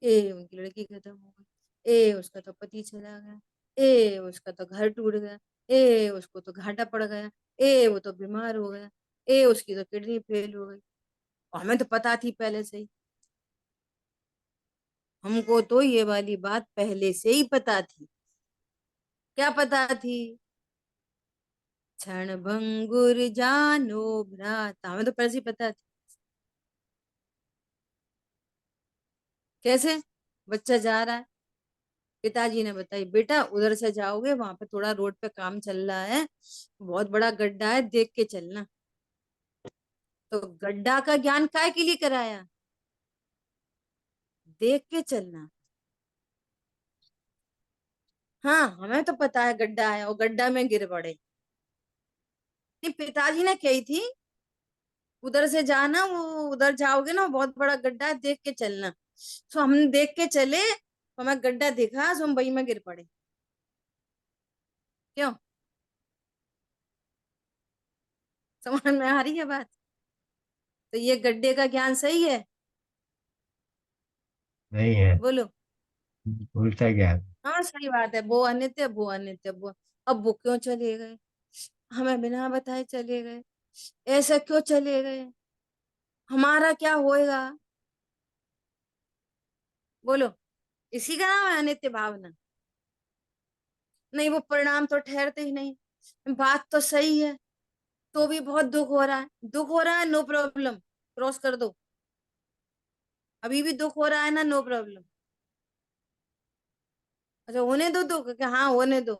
Speaker 1: ए उनकी लड़की खत्म हो गई, ए उसका तो पति चला गया, ए उसका तो घर टूट गया, ए उसको तो घाटा पड़ गया, ए वो तो बीमार हो गया, ए उसकी तो किडनी फेल हो गई। और हमें तो पता थी पहले से ही, हमको तो ये वाली बात पहले से ही पता थी। क्या पता थी? क्षण भंगुर जानो भ्राता, हमें तो पहले से ही पता थी। कैसे? बच्चा जा रहा है, पिताजी ने बताई, बेटा उधर से जाओगे, वहां पे थोड़ा रोड पे काम चल रहा है, बहुत बड़ा गड्ढा है, देख के चलना। तो गड्ढा का ज्ञान काय के लिए कराया? देख के चलना। हाँ, हमें तो पता है गड्ढा है, और गड्ढा में गिर पड़े। नहीं, पिताजी ने कही थी उधर से जाना, वो उधर जाओगे ना, बहुत बड़ा गड्ढा है, देख के चलना। तो हम देख के चले, तो हमें गड्ढा दिखा, तो हम वही में गिर पड़े। क्यों? समझ में आ रही है बात? तो ये गड्ढे का ज्ञान सही है?
Speaker 2: नहीं है,
Speaker 1: बोलो।
Speaker 2: उल्टा ज्ञान।
Speaker 1: हाँ सही बात है, वो अनित्य, वो अनित्य, वो। अब वो क्यों चले गए? हमें बिना बताए चले गए, ऐसा क्यों चले गए? हमारा क्या होएगा? बोलो। इसी का नाम है अनित्य भावना। नहीं, वो परिणाम तो ठहरते ही नहीं। बात तो सही है, तो भी बहुत दुख हो रहा है। दुख हो रहा है, नो प्रॉब्लम, क्रॉस कर दो। अभी भी दुख हो रहा है ना, नो प्रॉब्लम। अच्छा, होने दो दुख, कि हाँ होने दो।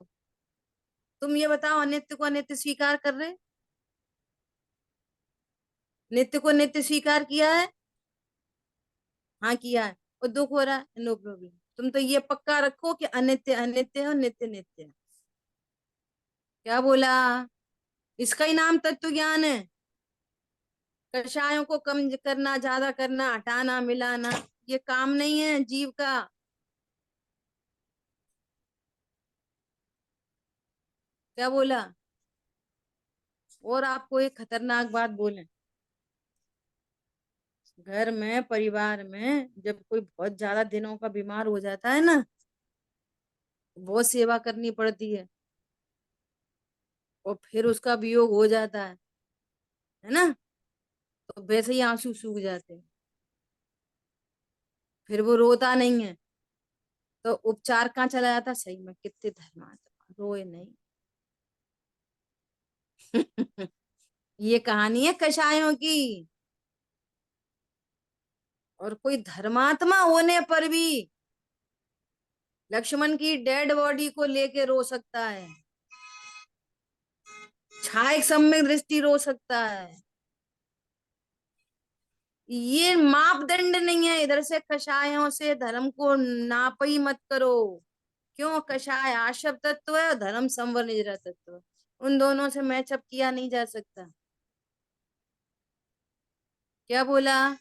Speaker 1: तुम ये बताओ, अनित्य को अनित्य स्वीकार कर रहे? नित्य को नित्य स्वीकार किया है? हाँ किया है। और दुख हो रहा है, नो प्रॉब्लम। तुम तो ये पक्का रखो कि अनित्य अनित्य है और नित्य नित्य है। क्या बोला? इसका ही नाम तत्व ज्ञान है। कषायों को कम करना, ज्यादा करना, हटाना, मिलाना, ये काम नहीं है जीव का। क्या बोला? और आपको एक खतरनाक बात बोले, घर में परिवार में जब कोई बहुत ज्यादा दिनों का बीमार हो जाता है ना, बहुत सेवा करनी पड़ती है। और फिर उसका वियोग हो जाता है ना, तो वैसे ही आंसू सूख जाते हैं, फिर वो रोता नहीं है, तो उपचार कहाँ चला जाता, सही में कितने धर्मात्मा रोए नहीं। ये कहानी है कषायों की। और कोई धर्मात्मा होने पर भी लक्ष्मण की डेड बॉडी को लेके रो सकता है, छाया सम्यक दृष्टि रो सकता है। ये मापदंड नहीं है, इधर से कषायों से धर्म को नाप ही मत करो। क्यों, कषाय आशव तत्व है और धर्म संवर निजरा तत्व, उन दोनों से मैचअप किया नहीं जा सकता। क्या बोला,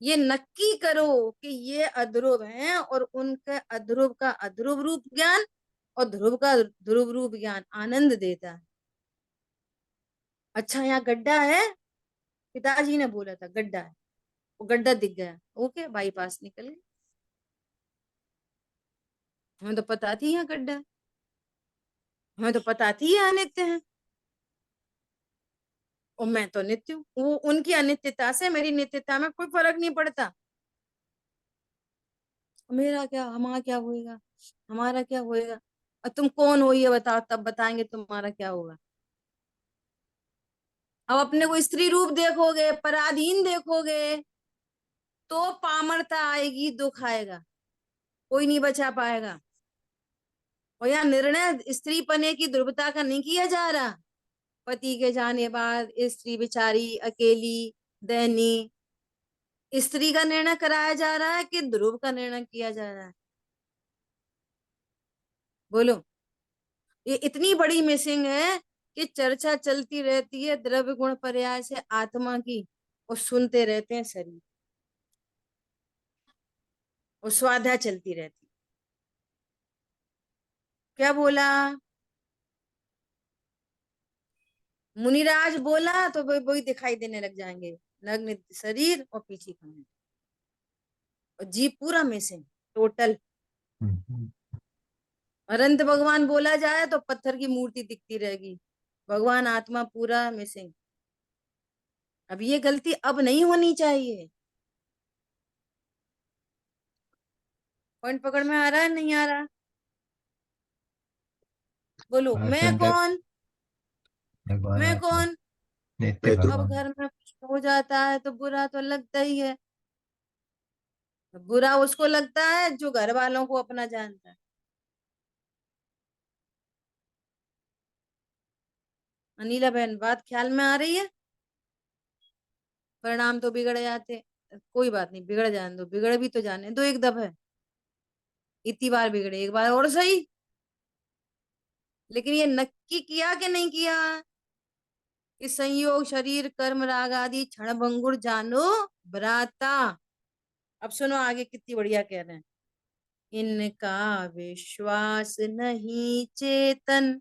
Speaker 1: ये नक्की करो कि ये अध्रुव हैं और उनके अध्रुव का अध्रुव रूप ज्ञान और ध्रुव का ध्रुव रूप ज्ञान आनंद देता है। अच्छा यहाँ गड्ढा है, पिताजी ने बोला था गड्ढा है, वो गड्ढा दिख गया, ओके बाईपास निकल गए। हमें तो पता थी यहाँ गड्ढा, हमें तो पता थी ये अनित्य है, और मैं तो नित्य हूँ। वो उनकी अनित्यता से मेरी नित्यता में कोई फर्क नहीं पड़ता। मेरा क्या, हमारा क्या होएगा, हमारा क्या होएगा, और तुम कौन हो ये बताओ, तब बताएंगे तुम्हारा क्या होगा। अब अपने को स्त्री रूप देखोगे, पराधीन देखोगे, तो पामरता आएगी, दुख आएगा, कोई नहीं बचा पाएगा। और यहाँ निर्णय स्त्री पने की ध्रुवता का नहीं किया जा रहा, पति के जाने बाद स्त्री बेचारी अकेली दैनी, स्त्री का निर्णय कराया जा रहा है कि ध्रुव का निर्णय किया जा रहा है, बोलो। ये इतनी बड़ी मिसिंग है कि चर्चा चलती रहती है द्रव्य गुण पर्याय से आत्मा की, और सुनते रहते हैं शरीर, और स्वाध्याय चलती रहती। क्या बोला, मुनिराज बोला तो वही दिखाई देने लग जाएंगे, नग्न शरीर और पीछे खंड, और जीव पूरा मिसिंग टोटल। अनंत भगवान बोला जाए तो पत्थर की मूर्ति दिखती रहेगी, भगवान आत्मा पूरा मिसिंग। अब ये गलती अब नहीं होनी चाहिए। पॉइंट पकड़ में आ रहा है नहीं आ रहा, बोलो। मैं
Speaker 2: सुंदर
Speaker 1: कौन,
Speaker 2: भगवान
Speaker 1: मैं
Speaker 2: आत्मा
Speaker 1: कौन।
Speaker 2: नित्य
Speaker 3: मैं तो
Speaker 1: अब
Speaker 2: भगवान।
Speaker 1: घर में कुछ हो जाता है तो बुरा तो लगता ही है, बुरा उसको लगता है जो घर वालों को अपना जानता है। अनिला बहन बात ख्याल में आ रही है, परिणाम तो बिगड़ जाते, कोई बात नहीं, बिगड़ जाने दो, बिगड़ भी तो जाने दो एक दफे, इतनी बार बिगड़े एक बार और सही। लेकिन ये नक्की किया कि नहीं किया कि संयोग शरीर कर्म राग आदि क्षण भंगुर जानो भ्राता। अब सुनो आगे कितनी बढ़िया कह रहे हैं, इनका विश्वास नहीं चेतन,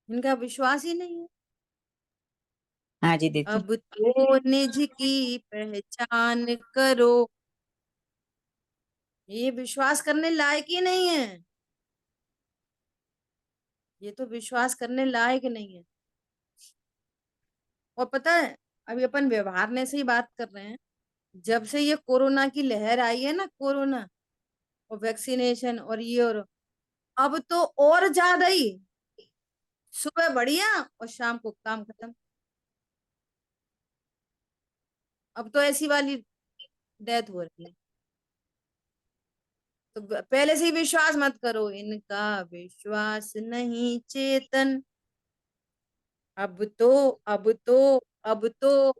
Speaker 1: इनका विश्वास ही नहीं है।
Speaker 4: हाँ जी दीदी।
Speaker 1: अब तो निज की पहचान करो, ये विश्वास करने लायक ही नहीं है, ये तो विश्वास करने लायक नहीं है। और पता है, अभी अपन व्यवहार से ही बात कर रहे हैं, जब से ये कोरोना की लहर आई है ना, कोरोना और वैक्सीनेशन और ये, और अब तो और ज्यादा ही, सुबह बढ़िया और शाम को काम खत्म। अब तो ऐसी वाली डेथ हो रही है, तो पहले से ही विश्वास मत करो, इनका विश्वास नहीं चेतन। अब तो अब तो अब तो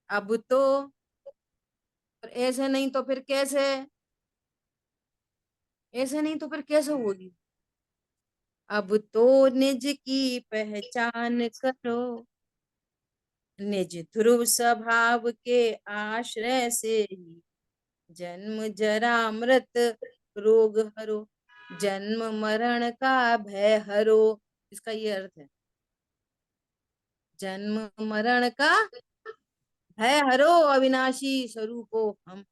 Speaker 1: अब तो, और ऐसे नहीं तो फिर कैसे, ऐसे नहीं तो फिर कैसे होगी। अब तो निज की पहचान करो, निज ध्रुव स्वभाव के आश्रय से ही जन्म जरा मृत रोग हरो, जन्म मरण का भय हरो। इसका ये अर्थ है, जन्म मरण का भय हरो, अविनाशी स्वरूपो हम,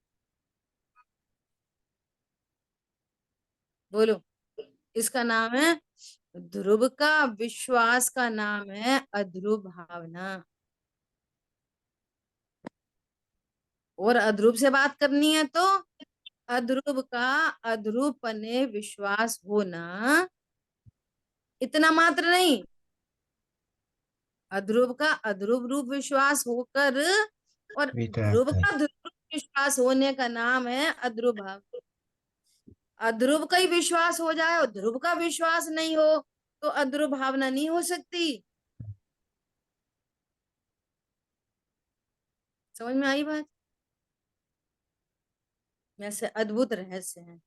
Speaker 1: बोलो। इसका नाम है ध्रुव का विश्वास का नाम है अध्रुव भावना। और अध्रुव से बात करनी है तो अध्रुव का अध्रुव पने विश्वास होना, इतना मात्र नहीं, अध्रुव का अध्रुव रूप विश्वास होकर और ध्रुव का ध्रुव विश्वास होने का नाम है अध्रुव भाव। अध्रुव का ही विश्वास हो जाए और ध्रुव का विश्वास नहीं हो तो अध्रुव भावना नहीं हो सकती। समझ में आई बात? वैसे अद्भुत रहस्य है।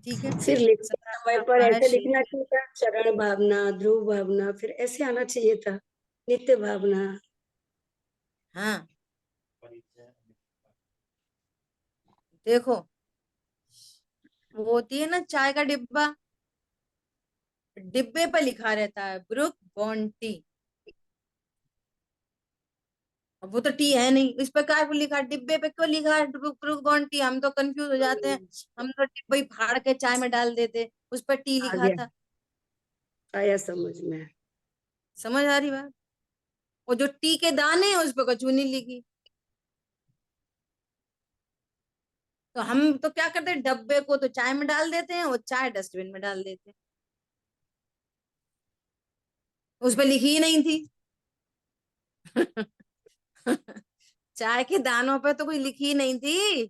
Speaker 1: ठीक है,
Speaker 5: फिर लिखते समय पर ऐसे लिखना चाहिए था, चरण भावना, ध्रुव भावना, फिर ऐसे आना चाहिए था, नित्य भावना।
Speaker 1: हाँ देखो, वो होती है ना चाय का डिब्बा, डिब्बे पे लिखा रहता है ब्रुक बॉन्ड टी, अब वो तो टी है नहीं, इस पे क्या लिखा, डिब्बे पे क्यों लिखा है ब्रुक बॉन्ड टी? हम तो कंफ्यूज हो जाते हैं, हम तो डिब्बे ही फाड़ के चाय में डाल देते, उस पर टी
Speaker 5: आ
Speaker 1: लिखा
Speaker 5: गया,
Speaker 1: था।
Speaker 5: आया समझ में।
Speaker 1: समझ आ रही बात? और जो टी के दाने हैं उस पर कुछ नहीं लिखी। तो हम तो क्या करते हैं, डब्बे को तो चाय में डाल देते हैं और चाय डस्टबिन में डाल देते हैं, उस पर लिखी ही नहीं थी। चाय के दानों पे तो कोई लिखी ही नहीं थी,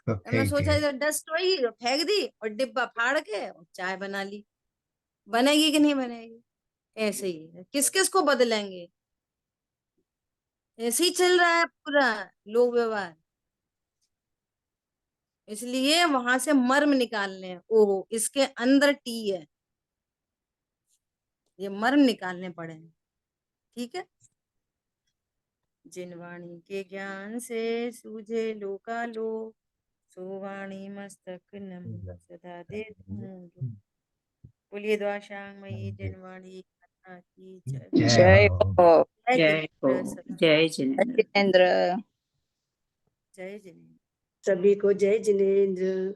Speaker 1: तो मैं सोचा इधर डस्ट हुई तो फेंक दी और डिब्बा फाड़ के और चाय बना ली। बनेगी कि नहीं बनेगी? ऐसे ही है, किस किस को बदलेंगे, ऐसे ही चल रहा है पूरा लोक व्यवहार। इसलिए वहां से मर्म निकालने हैं, ओहो इसके अंदर टी है, ये मर्म निकालने पड़े हैं। ठीक है, जिन वाणी के ज्ञान से सूझे लोकालो, सो वाणी मस्तक नम सदा दे दूं। बोलिए द्वाशांग मई जिन वाणी माता की जय।
Speaker 4: जय हो,
Speaker 1: जय
Speaker 6: जय हो,
Speaker 1: जिनेंद्र सदा।
Speaker 6: जय जिनेंद्र।
Speaker 4: जितेंद्र।
Speaker 1: जय जिनेंद्र।
Speaker 5: सभी को जय जिनेंद्र।